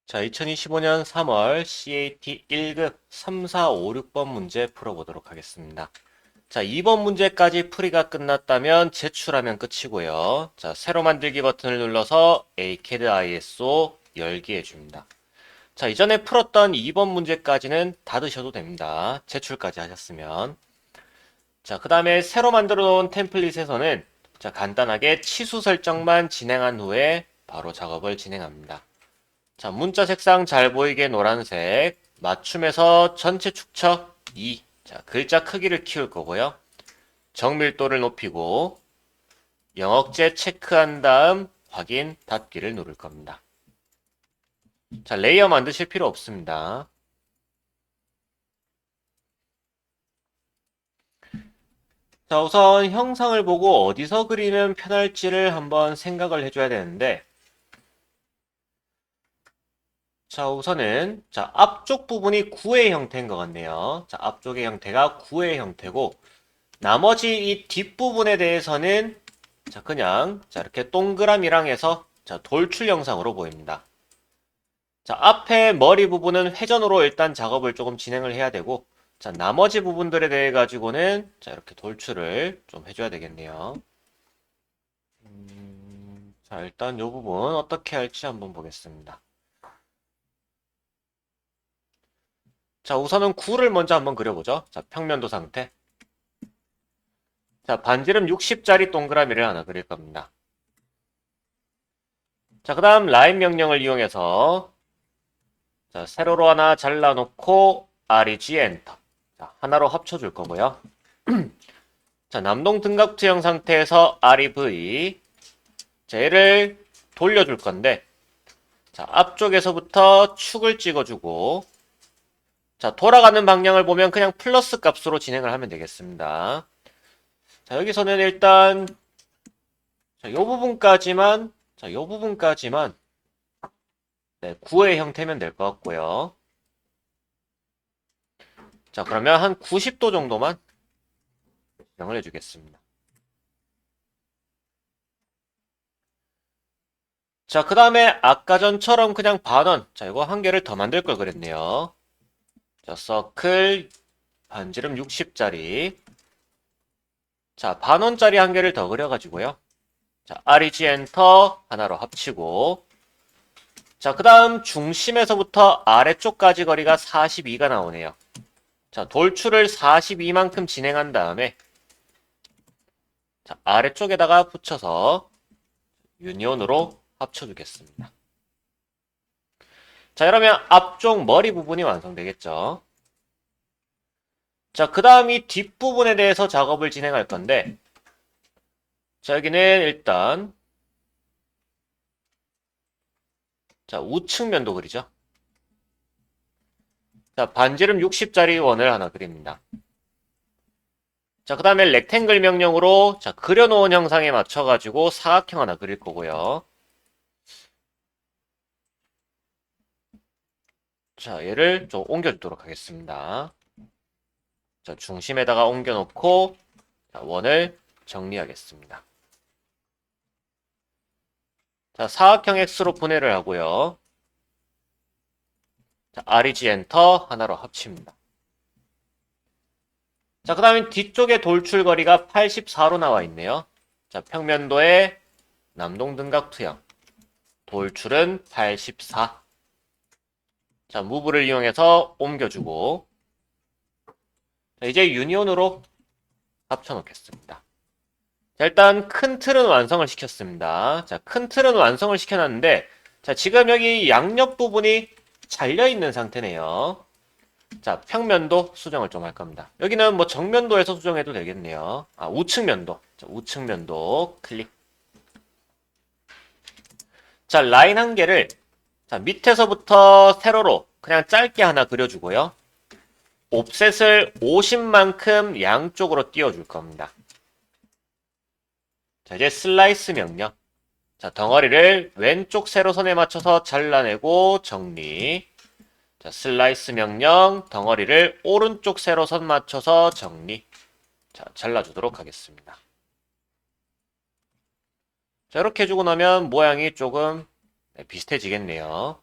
자, 2025년 3월 CAT 1급 3, 4, 5, 6번 문제 풀어보도록 하겠습니다. 자, 2번 문제까지 풀이가 끝났다면 제출하면 끝이고요. 자, 새로 만들기 버튼을 눌러서 ACAD ISO 열기 해줍니다. 자, 이전에 풀었던 2번 문제까지는 닫으셔도 됩니다. 제출까지 하셨으면. 자, 그 다음에 새로 만들어 놓은 템플릿에서는 자, 간단하게 치수 설정만 진행한 후에 바로 작업을 진행합니다. 자, 문자 색상 잘 보이게 노란색. 맞춤에서 전체 축척 2. 자, 글자 크기를 키울 거고요. 정밀도를 높이고 영역제 체크한 다음 확인 닫기를 누를 겁니다. 자, 레이어 만드실 필요 없습니다. 자, 우선 형상을 보고 어디서 그리면 편할지를 한번 생각을 해줘야 되는데, 자, 우선은, 자, 앞쪽 부분이 구의 형태인 것 같네요. 자, 앞쪽의 형태가 구의 형태고, 나머지 이 뒷부분에 대해서는 자 그냥 자 이렇게 동그라미랑 해서 자 돌출 영상으로 보입니다. 자 앞에 머리 부분은 회전으로 일단 작업을 조금 진행을 해야 되고 자 나머지 부분들에 대해 가지고는 자 이렇게 돌출을 좀 해줘야 되겠네요. 자 일단 이 부분 어떻게 할지 한번 보겠습니다. 자 우선은 구를 먼저 한번 그려보죠. 자 평면도 상태. 자 반지름 60짜리 동그라미를 하나 그릴 겁니다. 자, 그 다음 라인 명령을 이용해서 자, 세로로 하나 잘라놓고 REG 엔터. 자, 하나로 합쳐줄 거고요. 자, 남동 등각투영 상태에서 REV. 자, 얘를 돌려줄 건데 자, 앞쪽에서부터 축을 찍어주고 자, 돌아가는 방향을 보면 그냥 플러스 값으로 진행을 하면 되겠습니다. 자, 여기서는 일단 자, 요 부분까지만 자, 요 부분까지만 네, 9의 형태면 될 것 같고요. 자, 그러면 한 90도 정도만 지정을 해주겠습니다. 자, 그 다음에 아까 전처럼 그냥 반원. 자, 이거 한 개를 더 만들 걸 그랬네요. 자, 서클 반지름 60짜리. 자, 반원짜리 한 개를 더 그려가지고요. 자, REG 엔터 하나로 합치고. 자, 그 다음 중심에서부터 아래쪽까지 거리가 42가 나오네요. 자, 돌출을 42만큼 진행한 다음에 자, 아래쪽에다가 붙여서 유니온으로 합쳐주겠습니다. 자, 이러면 앞쪽 머리 부분이 완성되겠죠. 자, 그 다음 이 뒷부분에 대해서 작업을 진행할 건데, 자, 여기는 일단, 자, 우측면도 그리죠. 자, 반지름 60짜리 원을 하나 그립니다. 자, 그 다음에 렉탱글 명령으로, 자, 그려놓은 형상에 맞춰가지고 사각형 하나 그릴 거고요. 자, 얘를 좀 옮겨주도록 하겠습니다. 자, 중심에다가 옮겨놓고, 자, 원을 정리하겠습니다. 자, 사각형 X로 분해를 하고요. 자, REG 엔터 하나로 합칩니다. 자, 그 다음에 뒤쪽에 돌출거리가 84로 나와 있네요. 자, 평면도의 남동등각 투영. 돌출은 84. 자, 무브를 이용해서 옮겨주고. 자, 이제 유니온으로 합쳐놓겠습니다. 자, 일단 큰 틀은 완성을 시켰습니다. 자, 큰 틀은 완성을 시켜놨는데, 자, 지금 여기 양옆 부분이 잘려있는 상태네요. 자, 평면도 수정을 좀 할 겁니다. 여기는 뭐 정면도에서 수정해도 되겠네요. 아, 우측면도. 자, 우측면도 클릭. 자, 라인 한 개를 자, 밑에서부터 세로로 그냥 짧게 하나 그려주고요. 옵셋을 50만큼 양쪽으로 띄워줄 겁니다. 자, 이제 슬라이스 명령. 자, 덩어리를 왼쪽 세로선에 맞춰서 잘라내고 정리. 자, 슬라이스 명령, 덩어리를 오른쪽 세로선 맞춰서 정리. 자, 잘라주도록 하겠습니다. 자, 이렇게 해주고 나면 모양이 조금 비슷해지겠네요.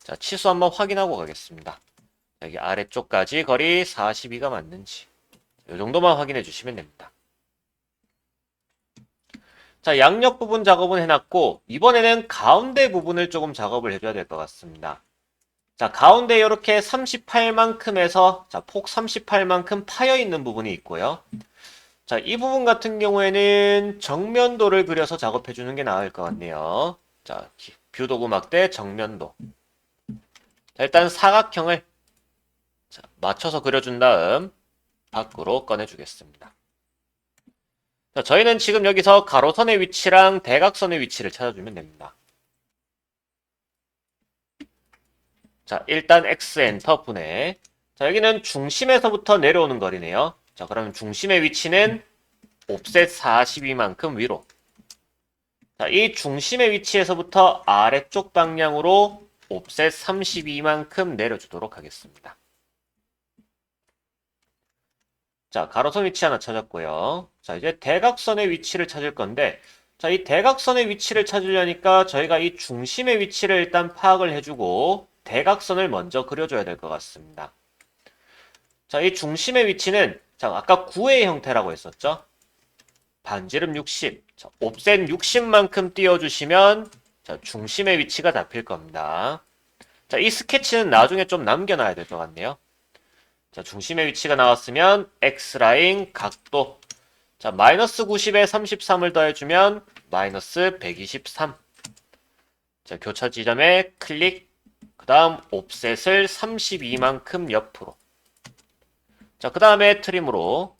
자, 치수 한번 확인하고 가겠습니다. 여기 아래쪽까지 거리 42가 맞는지. 이 정도만 확인해 주시면 됩니다. 자, 양옆 부분 작업은 해놨고, 이번에는 가운데 부분을 조금 작업을 해줘야 될 것 같습니다. 자, 가운데 이렇게 38만큼에서, 자, 폭 38만큼 파여있는 부분이 있고요. 자, 이 부분 같은 경우에는 정면도를 그려서 작업해주는 게 나을 것 같네요. 자, 뷰도구 막대 정면도. 자, 일단 사각형을 자, 맞춰서 그려준 다음 밖으로 꺼내주겠습니다. 자, 저희는 지금 여기서 가로선의 위치랑 대각선의 위치를 찾아주면 됩니다. 자, 일단 X 엔터 분해. 자, 여기는 중심에서부터 내려오는 거리네요. 자, 그러면 중심의 위치는 옵셋 42만큼 위로. 자, 이 중심의 위치에서부터 아래쪽 방향으로 옵셋 32만큼 내려주도록 하겠습니다. 자, 가로선 위치 하나 찾았고요. 자, 이제 대각선의 위치를 찾을 건데, 자, 이 대각선의 위치를 찾으려니까 저희가 이 중심의 위치를 일단 파악을 해주고, 대각선을 먼저 그려줘야 될 것 같습니다. 자, 이 중심의 위치는, 자, 아까 구의 형태라고 했었죠? 반지름 60, 자, 옵셋 60만큼 띄워주시면, 자, 중심의 위치가 잡힐 겁니다. 자, 이 스케치는 나중에 좀 남겨놔야 될 것 같네요. 자, 중심의 위치가 나왔으면 X라인 각도. 자, 마이너스 90에 33을 더해주면 마이너스 123. 자, 교차 지점에 클릭. 그 다음 옵셋을 32만큼 옆으로. 자, 그 다음에 트림으로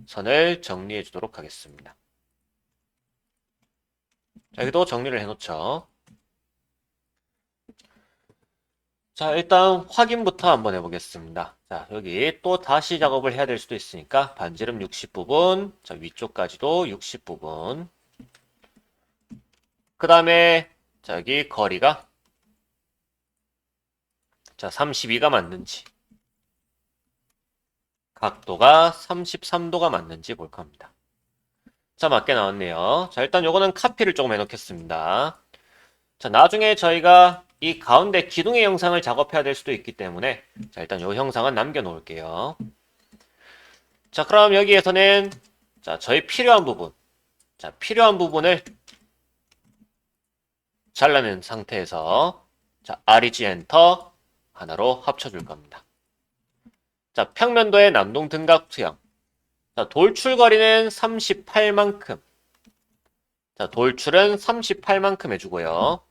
선을 정리해 주도록 하겠습니다. 자, 여기도 정리를 해 놓죠. 자, 일단 확인부터 한번 해보겠습니다. 자, 여기 또 다시 작업을 해야 될 수도 있으니까 반지름 60 부분, 자, 위쪽까지도 60 부분. 그 다음에 자, 여기 거리가 자, 32가 맞는지, 각도가 33도가 맞는지 볼 겁니다. 자, 맞게 나왔네요. 자, 일단 요거는 카피를 조금 해놓겠습니다. 자, 나중에 저희가 이 가운데 기둥의 영상을 작업해야 될 수도 있기 때문에 자, 일단 요 형상은 남겨놓을게요. 자, 그럼 여기에서는 자, 저희 필요한 부분, 자, 필요한 부분을 잘라낸 상태에서 자, REG 엔터 하나로 합쳐줄 겁니다. 자, 평면도의 남동 등각 투영. 자, 돌출 거리는 38만큼. 자, 돌출은 38만큼 해주고요.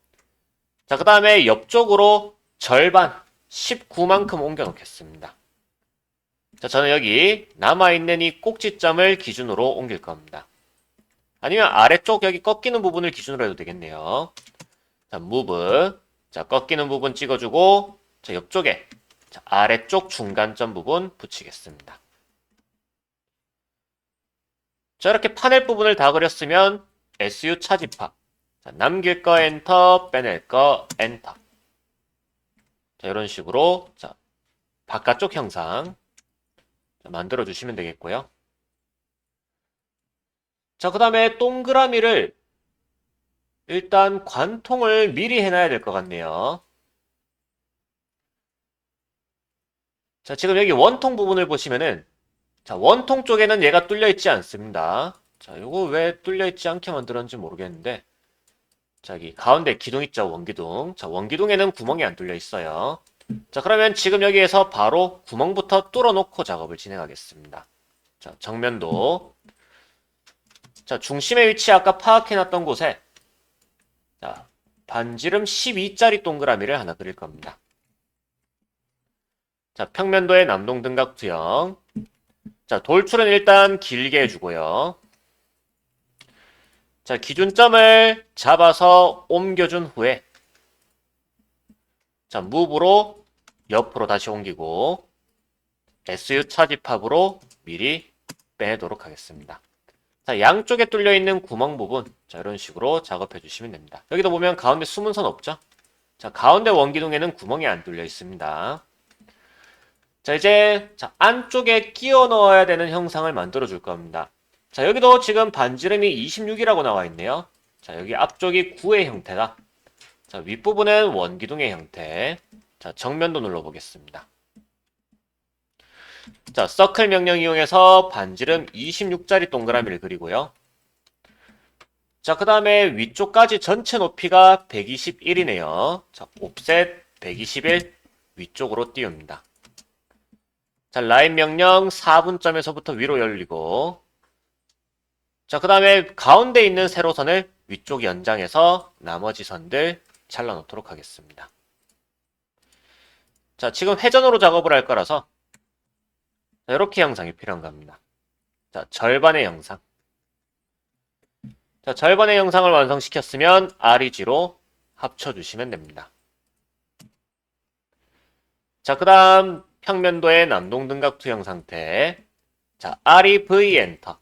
자, 그 다음에 옆쪽으로 절반 19만큼 옮겨 놓겠습니다. 자, 저는 여기 남아있는 이 꼭지점을 기준으로 옮길 겁니다. 아니면 아래쪽 여기 꺾이는 부분을 기준으로 해도 되겠네요. 자, move. 자, 꺾이는 부분 찍어주고, 자, 옆쪽에 자, 아래쪽 중간점 부분 붙이겠습니다. 자, 이렇게 파낼 부분을 다 그렸으면 SU 차집합. 자, 남길 거 엔터, 빼낼 거 엔터. 자, 이런 식으로 자, 바깥쪽 형상 자, 만들어 주시면 되겠고요. 자, 그 다음에 동그라미를 일단 관통을 미리 해놔야 될 것 같네요. 자, 지금 여기 원통 부분을 보시면은 자, 원통 쪽에는 얘가 뚫려 있지 않습니다. 자, 요거 왜 뚫려 있지 않게 만들었는지 모르겠는데 자, 여기 가운데 기둥 있죠, 원기둥. 자, 원기둥에는 구멍이 안 뚫려 있어요. 자, 그러면 지금 여기에서 바로 구멍부터 뚫어놓고 작업을 진행하겠습니다. 자, 정면도. 자, 중심의 위치 아까 파악해놨던 곳에 자, 반지름 12짜리 동그라미를 하나 그릴 겁니다. 자, 평면도의 남동 등각 투영. 자, 돌출은 일단 길게 해주고요. 자, 기준점을 잡아서 옮겨준 후에 자, 무브로 옆으로 다시 옮기고 SU 차집합으로 미리 빼내도록 하겠습니다. 자, 양쪽에 뚫려 있는 구멍 부분 자, 이런 식으로 작업해 주시면 됩니다. 여기도 보면 가운데 숨은 선 없죠? 자, 가운데 원기둥에는 구멍이 안 뚫려 있습니다. 자, 이제 자, 안쪽에 끼워 넣어야 되는 형상을 만들어 줄 겁니다. 자, 여기도 지금 반지름이 26이라고 나와 있네요. 자, 여기 앞쪽이 9의 형태다. 자, 윗부분은 원기둥의 형태. 자, 정면도 눌러보겠습니다. 자, 서클 명령 이용해서 반지름 26짜리 동그라미를 그리고요. 자, 그 다음에 위쪽까지 전체 높이가 121이네요. 자, 옵셋 121 위쪽으로 띄웁니다. 자, 라인 명령 4분점에서부터 위로 열리고, 자, 그 다음에 가운데 있는 세로선을 위쪽 연장해서 나머지 선들 잘라 놓도록 하겠습니다. 자, 지금 회전으로 작업을 할 거라서 자, 이렇게 형상이 필요한 겁니다. 자, 절반의 형상. 자, 절반의 형상을 완성시켰으면 REG로 합쳐주시면 됩니다. 자, 그 다음 평면도의 남동등각 투영 상태. 자, REV 엔터.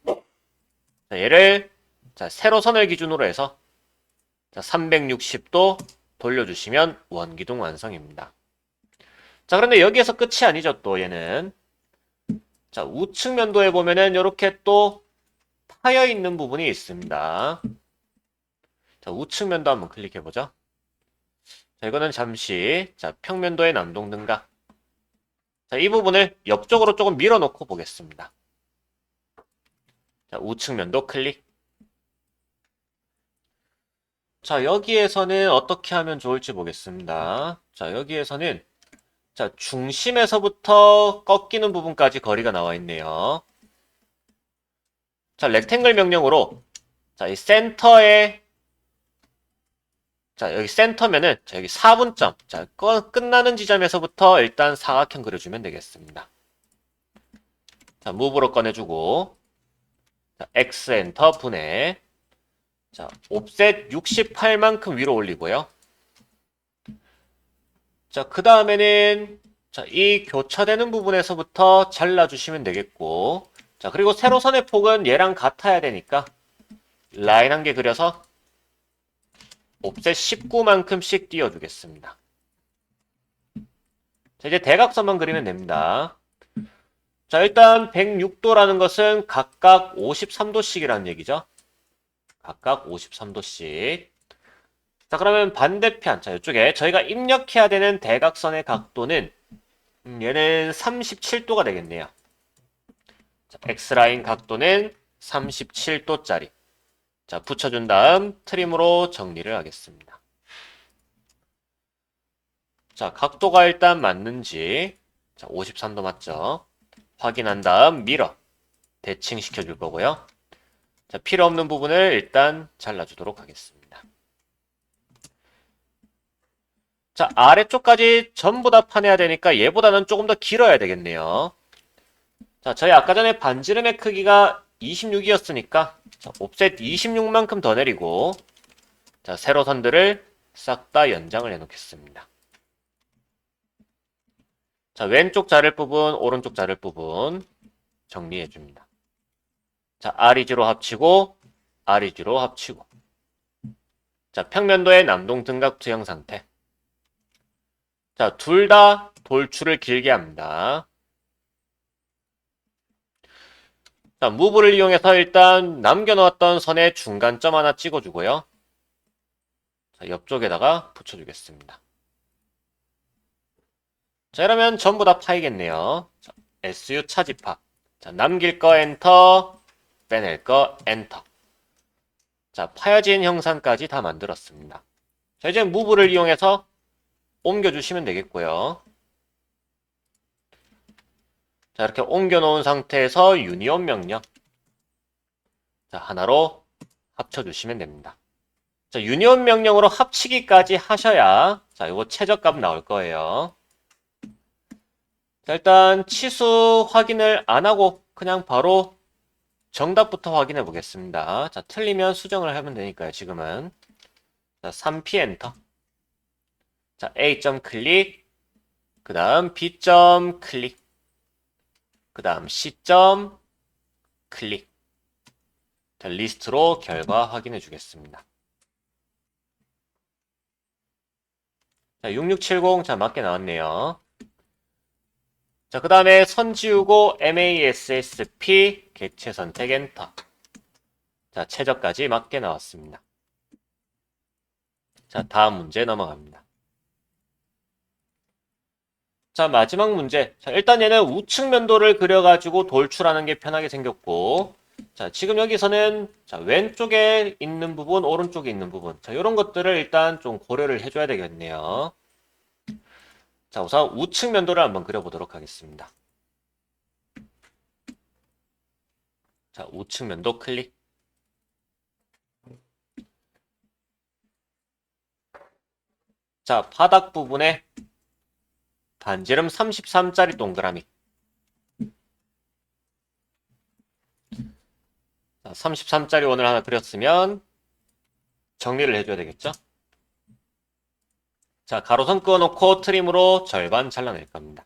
자, 얘를 자, 세로선을 기준으로 해서 자, 360도 돌려주시면 원기둥 완성입니다. 자, 그런데 여기에서 끝이 아니죠, 또 얘는. 자, 우측 면도에 보면은 이렇게 또 파여 있는 부분이 있습니다. 자, 우측 면도 한번 클릭해 보죠. 자, 이거는 잠시 자, 평면도의 남동등각. 자, 이 부분을 옆쪽으로 조금 밀어놓고 보겠습니다. 자, 우측 면도 클릭. 자, 여기에서는 어떻게 하면 좋을지 보겠습니다. 자, 여기에서는 자, 중심에서부터 꺾이는 부분까지 거리가 나와 있네요. 자, 렉탱글 명령으로 자, 이 센터에 자, 여기 센터면은 자, 여기 4분점. 자, 끝나는 지점에서부터 일단 사각형 그려주면 되겠습니다. 자, 무브로 꺼내주고 자, X 엔터 분해. 자, 옵셋 68만큼 위로 올리고요. 자, 그 다음에는 자, 이 교차되는 부분에서부터 잘라주시면 되겠고 자, 그리고 세로선의 폭은 얘랑 같아야 되니까 라인 한 개 그려서 옵셋 19만큼씩 띄워주겠습니다. 자, 이제 대각선만 그리면 됩니다. 자, 일단 106도라는 것은 각각 53도씩이라는 얘기죠. 각각 53도씩. 자, 그러면 반대편. 자, 이쪽에 저희가 입력해야 되는 대각선의 각도는 얘는 37도가 되겠네요. 자, X라인 각도는 37도짜리. 자, 붙여준 다음 트림으로 정리를 하겠습니다. 자, 각도가 일단 맞는지 자, 53도 맞죠? 확인한 다음 밀어 대칭시켜 줄 거고요. 자, 필요 없는 부분을 일단 잘라주도록 하겠습니다. 자, 아래쪽까지 전부 다 파내야 되니까 얘보다는 조금 더 길어야 되겠네요. 자, 저희 아까 전에 반지름의 크기가 26이었으니까 자, 옵셋 26만큼 더 내리고 자, 세로선들을 싹 다 연장을 해 놓겠습니다. 자, 왼쪽 자를 부분, 오른쪽 자를 부분 정리해 줍니다. 자, REG로 합치고 REG로 합치고 자, 평면도의 남동등각 투영 상태. 자, 둘 다 돌출을 길게 합니다. 자, 무브를 이용해서 일단 남겨놓았던 선의 중간점 하나 찍어주고요. 자, 옆쪽에다가 붙여주겠습니다. 자, 이러면 전부 다 파이겠네요. 자, SU 차집합. 자, 남길 거 엔터, 빼낼 거 엔터. 자, 파여진 형상까지 다 만들었습니다. 자, 이제 무브를 이용해서 옮겨주시면 되겠고요. 자, 이렇게 옮겨놓은 상태에서 유니온 명령. 자, 하나로 합쳐주시면 됩니다. 자, 유니온 명령으로 합치기까지 하셔야 자, 이거 최저값 나올 거예요. 자, 일단 치수 확인을 안 하고 그냥 바로 정답부터 확인해 보겠습니다. 자, 틀리면 수정을 하면 되니까요, 지금은. 자, 3P 엔터. 자, A점 클릭. 그 다음 B점 클릭. 그 다음 C점 클릭. 자, 리스트로 결과 확인해 주겠습니다. 자, 6670. 자, 맞게 나왔네요. 자, 그 다음에 선 지우고 MASSP 객체 선택 엔터. 자, 최저까지 맞게 나왔습니다. 자, 다음 문제 넘어갑니다. 자, 마지막 문제. 자, 일단 얘는 우측 면도를 그려가지고 돌출하는 게 편하게 생겼고, 자, 지금 여기서는 자, 왼쪽에 있는 부분, 오른쪽에 있는 부분. 자, 이런 것들을 일단 좀 고려를 해줘야 되겠네요. 자, 우선 우측 면도를 한번 그려보도록 하겠습니다. 자, 우측 면도 클릭. 자, 바닥 부분에 반지름 33짜리 동그라미. 자, 33짜리 원을 하나 그렸으면 정리를 해줘야 되겠죠? 자, 가로선 그어놓고 트림으로 절반 잘라낼 겁니다.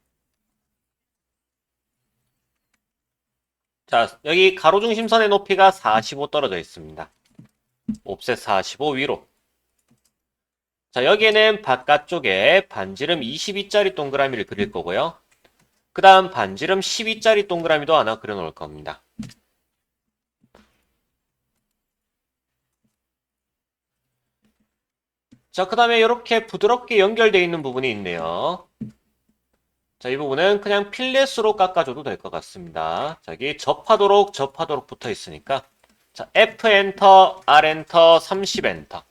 자, 여기 가로중심선의 높이가 45 떨어져 있습니다. 옵셋 45 위로. 자, 여기에는 바깥쪽에 반지름 22짜리 동그라미를 그릴 거고요. 그 다음 반지름 12짜리 동그라미도 하나 그려놓을 겁니다. 자, 그 다음에 이렇게 부드럽게 연결되어 있는 부분이 있네요. 자, 이 부분은 그냥 필렛으로 깎아줘도 될 것 같습니다. 자, 여기 접하도록 붙어 있으니까. 자, F 엔터, R 엔터, 30 엔터.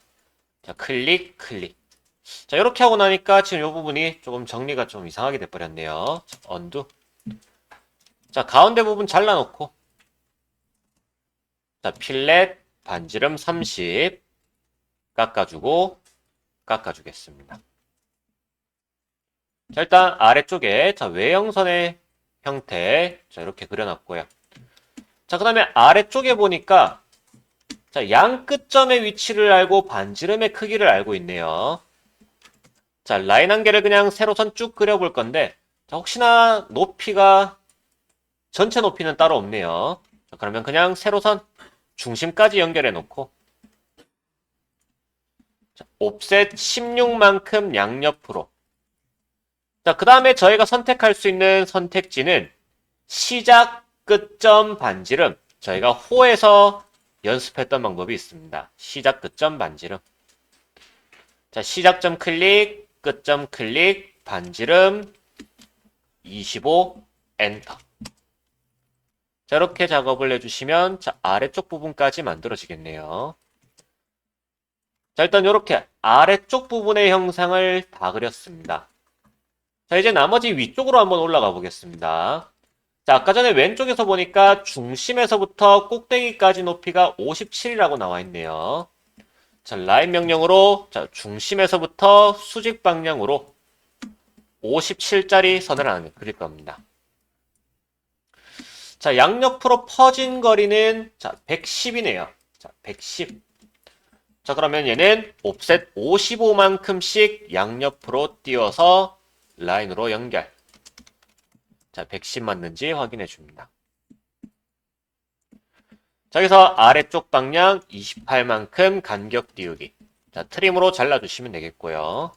자, 클릭, 클릭. 자, 이렇게 하고 나니까 지금 이 부분이 조금 정리가 좀 이상하게 돼버렸네요. 자, 언두. 자, 가운데 부분 잘라놓고. 자, 필렛, 반지름 30. 깎아주고, 깎아주겠습니다. 자, 일단 아래쪽에 자, 외형선의 형태 자, 이렇게 그려놨고요. 자, 그 다음에 아래쪽에 보니까 자, 양 끝점의 위치를 알고 반지름의 크기를 알고 있네요. 자, 라인 한 개를 그냥 세로선 쭉 그려볼 건데 자, 혹시나 높이가 전체 높이는 따로 없네요. 자, 그러면 그냥 세로선 중심까지 연결해 놓고 자, 옵셋 16만큼 양옆으로 자, 그 다음에 저희가 선택할 수 있는 선택지는 시작, 끝점, 반지름. 저희가 호에서 연습했던 방법이 있습니다. 시작, 끝점, 반지름. 자, 시작점 클릭, 끝점 클릭, 반지름 25, 엔터. 자, 이렇게 작업을 해주시면 자, 아래쪽 부분까지 만들어지겠네요. 자, 일단 이렇게 아래쪽 부분의 형상을 다 그렸습니다. 자, 이제 나머지 위쪽으로 한번 올라가 보겠습니다. 자, 아까 전에 왼쪽에서 보니까 중심에서부터 꼭대기까지 높이가 57이라고 나와 있네요. 자, 라인 명령으로 자, 중심에서부터 수직 방향으로 57짜리 선을 하나 그릴 겁니다. 자, 양옆으로 퍼진 거리는 자, 110이네요. 자, 110. 자, 그러면 얘는 옵셋 55만큼씩 양옆으로 띄워서 라인으로 연결. 자, 110 맞는지 확인해 줍니다. 자, 여기서 아래쪽 방향 28만큼 간격 띄우기. 자, 트림으로 잘라주시면 되겠고요.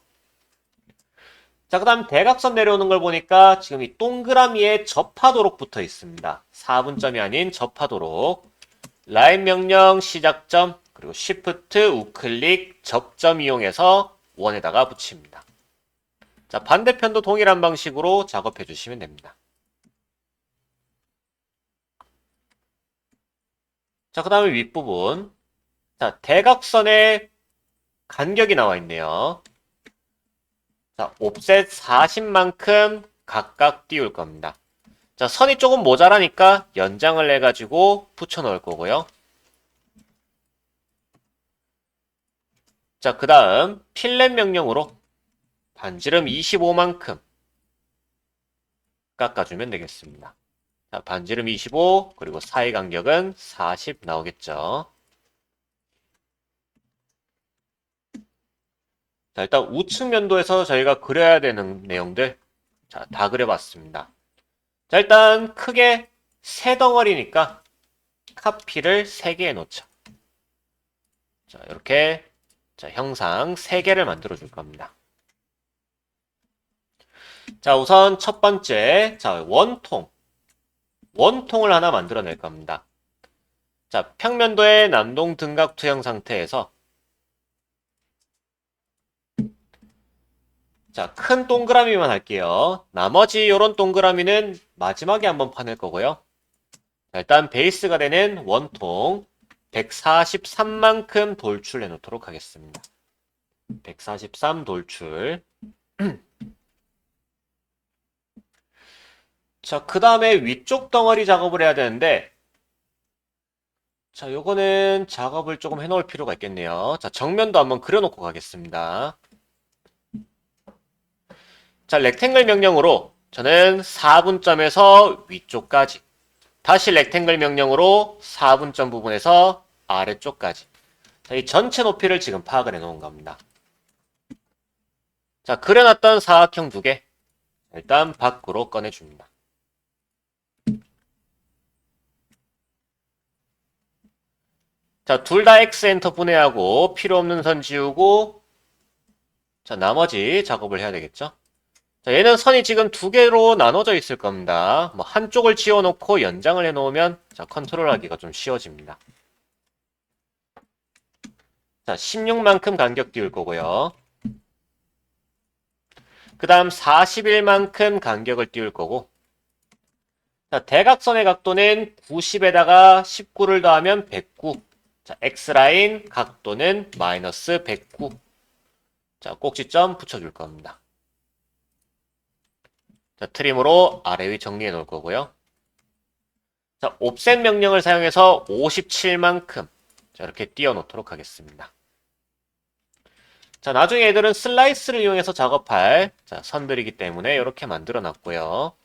자, 그 다음 대각선 내려오는 걸 보니까 지금 이 동그라미에 접하도록 붙어 있습니다. 4분점이 아닌 접하도록. 라인 명령 시작점, 그리고 Shift 우클릭 접점 이용해서 원에다가 붙입니다. 자, 반대편도 동일한 방식으로 작업해 주시면 됩니다. 자, 그 다음에 윗부분. 자, 대각선에 간격이 나와 있네요. 자, 옵셋 40만큼 각각 띄울 겁니다. 자, 선이 조금 모자라니까 연장을 해가지고 붙여 넣을 거고요. 자, 그 다음 필렛 명령으로 반지름 25만큼 깎아주면 되겠습니다. 자, 반지름 25, 그리고 사이 간격은 40 나오겠죠. 자, 일단 우측 면도에서 저희가 그려야 되는 내용들 자, 다 그려봤습니다. 자, 일단 크게 세 덩어리니까 카피를 3개 해놓죠. 자, 이렇게 자, 형상 3개를 만들어 줄 겁니다. 자, 우선 첫 번째 자, 원통을 하나 만들어낼 겁니다. 자, 평면도의 난동 등각 투영 상태에서 자, 큰 동그라미만 할게요. 나머지 요런 동그라미는 마지막에 한번 파낼 거고요. 자, 일단 베이스가 되는 원통 143만큼 돌출해 놓도록 하겠습니다. 143 돌출. 자, 그 다음에 위쪽 덩어리 작업을 해야 되는데, 자, 요거는 작업을 조금 해놓을 필요가 있겠네요. 자, 정면도 한번 그려놓고 가겠습니다. 자, 렉탱글 명령으로 저는 4분점에서 위쪽까지, 다시 렉탱글 명령으로 4분점 부분에서 아래쪽까지, 자, 이 전체 높이를 지금 파악을 해놓은 겁니다. 자, 그려놨던 사각형 두 개, 일단 밖으로 꺼내줍니다. 자, 둘 다 X 엔터 분해하고 필요 없는 선 지우고, 자, 나머지 작업을 해야 되겠죠? 자, 얘는 선이 지금 두 개로 나눠져 있을 겁니다. 뭐 한쪽을 지워놓고 연장을 해놓으면 자, 컨트롤하기가 좀 쉬워집니다. 자, 16만큼 간격 띄울 거고요. 그 다음 41만큼 간격을 띄울 거고, 자, 대각선의 각도는 90에다가 19를 더하면 109. 자, X라인 각도는 마이너스 109. 자, 꼭지점 붙여줄 겁니다. 자, 트림으로 아래 위 정리해 놓을 거고요. 자, 옵셋 명령을 사용해서 57만큼 자, 이렇게 띄워 놓도록 하겠습니다. 자, 나중에 애들은 슬라이스를 이용해서 작업할 자, 선들이기 때문에 이렇게 만들어 놨고요.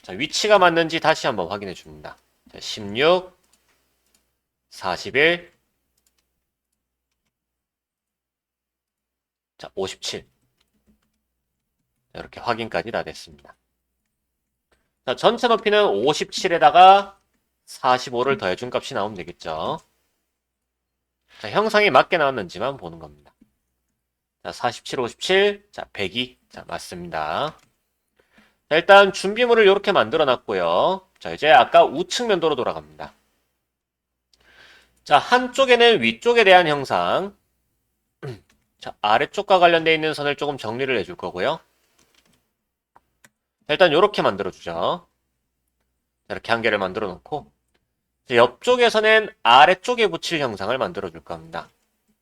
자, 위치가 맞는지 다시 한번 확인해 줍니다. 자, 16, 41, 자, 57. 자, 이렇게 확인까지 다 됐습니다. 자, 전체 높이는 57에다가 45를 더해준 값이 나오면 되겠죠. 자, 형상이 맞게 나왔는지만 보는 겁니다. 자, 47, 57, 자, 102. 자, 맞습니다. 자, 일단 준비물을 이렇게 만들어 놨고요. 자, 이제 아까 우측 면도로 돌아갑니다. 자, 한쪽에는 위쪽에 대한 형상. 자, 아래쪽과 관련되어 있는 선을 조금 정리를 해줄 거고요. 자, 일단 이렇게 만들어주죠. 자, 이렇게 한 개를 만들어 놓고, 자, 옆쪽에서는 아래쪽에 붙일 형상을 만들어 줄 겁니다.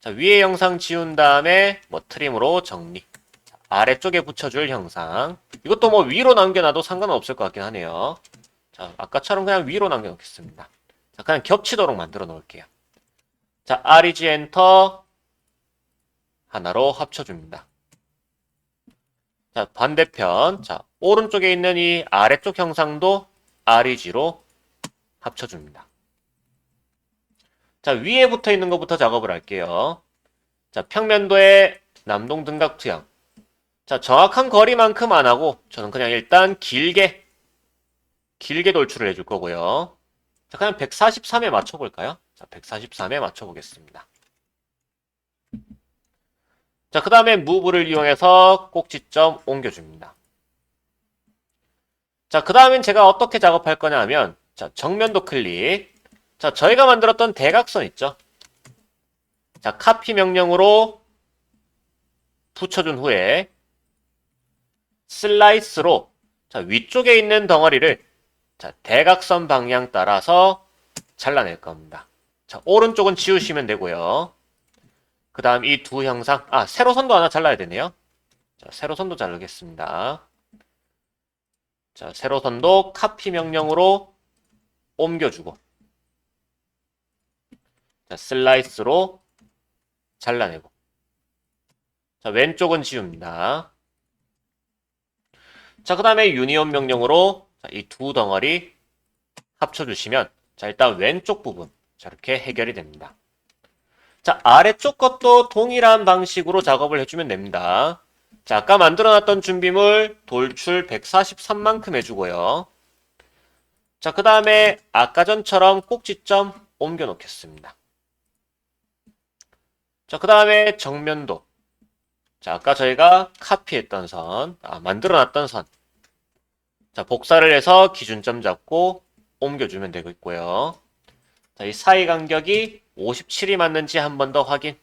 자, 위에 형상 지운 다음에 뭐 트림으로 정리. 자, 아래쪽에 붙여줄 형상. 이것도 뭐 위로 남겨놔도 상관은 없을 것 같긴 하네요. 자, 아까처럼 그냥 위로 남겨놓겠습니다. 자, 그냥 겹치도록 만들어 놓을게요. 자, REG 엔터 하나로 합쳐줍니다. 자, 반대편. 자, 오른쪽에 있는 이 아래쪽 형상도 REG로 합쳐줍니다. 자, 위에 붙어 있는 것부터 작업을 할게요. 자, 평면도의 남동 등각 투영. 자, 정확한 거리만큼 안 하고 저는 그냥 일단 길게 돌출을 해줄 거고요. 자, 그냥 143에 맞춰볼까요? 자, 143에 맞춰보겠습니다. 자, 그 다음에 무브를 이용해서 꼭지점 옮겨줍니다. 자, 그 다음엔 제가 어떻게 작업할 거냐 하면, 자, 정면도 클릭. 자, 저희가 만들었던 대각선 있죠? 자, 카피 명령으로 붙여준 후에, 슬라이스로, 자, 위쪽에 있는 덩어리를, 자, 대각선 방향 따라서 잘라낼 겁니다. 자, 오른쪽은 지우시면 되고요. 그 다음 이 두 형상, 세로선도 하나 잘라야 되네요. 자, 세로선도 자르겠습니다. 자, 세로선도 카피 명령으로 옮겨주고, 자, 슬라이스로 잘라내고, 자, 왼쪽은 지웁니다. 자, 그 다음에 유니온 명령으로 이 두 덩어리 합쳐주시면, 자, 일단 왼쪽 부분, 자, 이렇게 해결이 됩니다. 자, 아래쪽 것도 동일한 방식으로 작업을 해주면 됩니다. 자, 아까 만들어놨던 준비물 돌출 143만큼 해주고요. 자, 그 다음에 아까 전처럼 꼭지점 옮겨 놓겠습니다. 자, 그 다음에 정면도. 자, 아까 저희가 카피했던 선, 만들어놨던 선. 자, 복사를 해서 기준점 잡고 옮겨주면 되겠고요. 자, 이 사이 간격이 57이 맞는지 한 번 더 확인.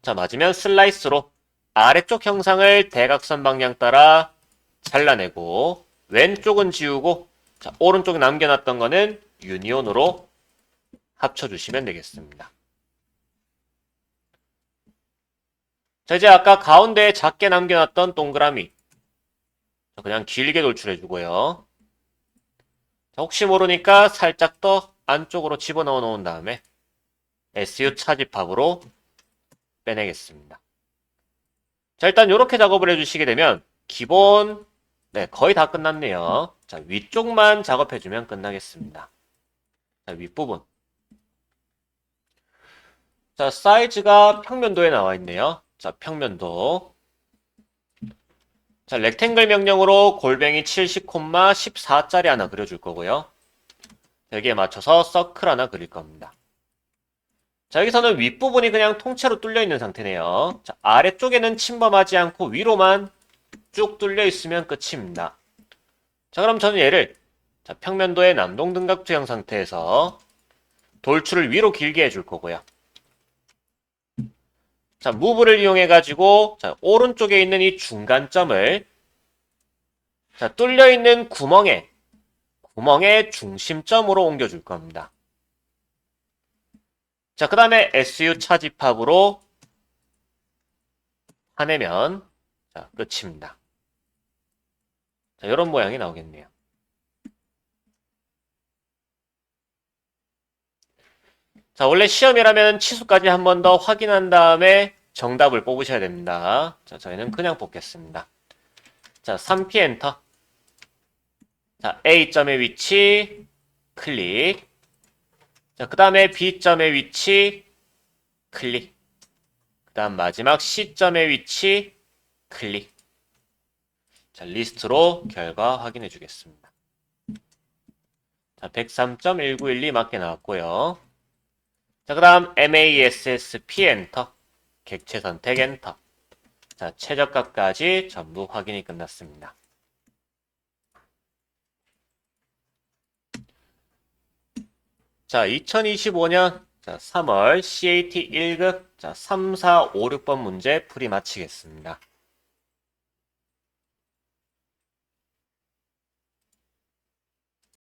자, 맞으면 슬라이스로 아래쪽 형상을 대각선 방향 따라 잘라내고 왼쪽은 지우고 자, 오른쪽에 남겨놨던 거는 유니온으로 합쳐주시면 되겠습니다. 자, 이제 아까 가운데에 작게 남겨놨던 동그라미 그냥 길게 돌출해주고요. 자, 혹시 모르니까 살짝 더 안쪽으로 집어넣어 놓은 다음에 SU 차집합으로 빼내겠습니다. 자, 일단 이렇게 작업을 해주시게 되면 기본 네, 거의 다 끝났네요. 자, 위쪽만 작업해주면 끝나겠습니다. 자, 윗부분. 자, 사이즈가 평면도에 나와 있네요. 자, 평면도. 자, 렉탱글 명령으로 골뱅이 70,14짜리 하나 그려줄 거고요. 여기에 맞춰서 서클 하나 그릴 겁니다. 자, 여기서는 윗부분이 그냥 통째로 뚫려 있는 상태네요. 자, 아래쪽에는 침범하지 않고 위로만 쭉 뚫려 있으면 끝입니다. 자, 그럼 저는 얘를 자, 평면도의 남동등각 투영 상태에서 돌출을 위로 길게 해줄 거고요. 자, 무브를 이용해 가지고 자, 오른쪽에 있는 이 중간점을 자, 뚫려 있는 구멍의 중심점으로 옮겨줄 겁니다. 자, 그 다음에 SU 차집합으로 파내면 자, 끝입니다. 자, 이런 모양이 나오겠네요. 자, 원래 시험이라면 치수까지 한 번 더 확인한 다음에 정답을 뽑으셔야 됩니다. 자, 저희는 그냥 뽑겠습니다. 자, 3P 엔터. 자, A점의 위치 클릭. 자, 그 다음에 B점의 위치 클릭. 그 다음 마지막 C점의 위치 클릭. 자, 리스트로 결과 확인해 주겠습니다. 자, 103.1912 맞게 나왔고요. 자, 그 다음 MASSP 엔터. 객체 선택 엔터. 자, 최저값까지 전부 확인이 끝났습니다. 자, 2025년 3월 CAT 1급 3, 4, 5, 6번 문제 풀이 마치겠습니다.